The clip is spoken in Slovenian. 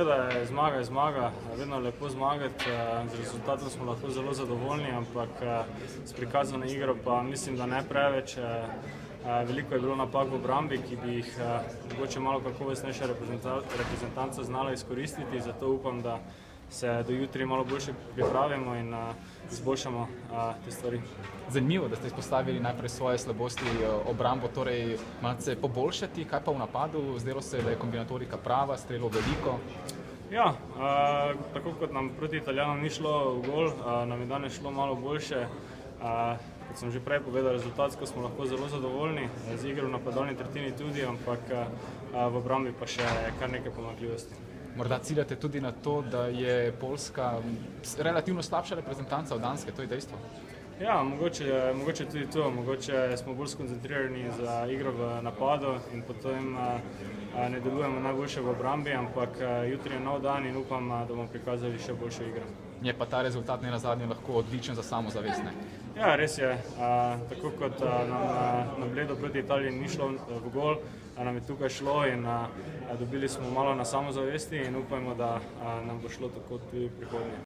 Da je zmaga, vedno je lepo zmagati, z rezultatom smo lahko zelo zadovoljni, ampak s prikazano igro pa mislim, da ne preveč. Veliko je bilo napak v obrambi, ki bi jih mogoče malo kakovostnejša reprezentanca znala izkoristiti, zato upam, da se do jutri malo boljše pripravimo in izboljšamo te stvari. Zanimivo, da ste izpostavili najprej svoje slabosti, obrambo torej malce poboljšati, kaj pa v napadu? Zdelo se, da je kombinatorika prava, strelov veliko. Ja, tako kot nam proti Italijanom ni šlo v gol, nam je danes šlo malo boljše. Kot sem že prej povedal, rezultatsko smo lahko zelo zadovoljni, z igro v napadalni tretjini tudi, ampak v obrambi pa še kar nekaj pomanjkljivosti. Morda ciljate tudi na to, da je Poljska relativno slabša reprezentanca od Danske, to je dejstvo? Ja, mogoče tudi to, mogoče smo bolj skoncentrirani za igro v napadu in potem ne delujemo najboljše v obrambi, ampak jutri je nov dan in upam, da bomo prikazali še boljšo igro. Je pa ta rezultat nenazadnje lahko odličen za samozavest, ne? Ja, res je. Tako kot nam na Bledu proti Italiji ni šlo v gol, nam je tukaj šlo in dobili smo malo na samozavesti in upajmo, da nam bo šlo tako tudi v prihodnje.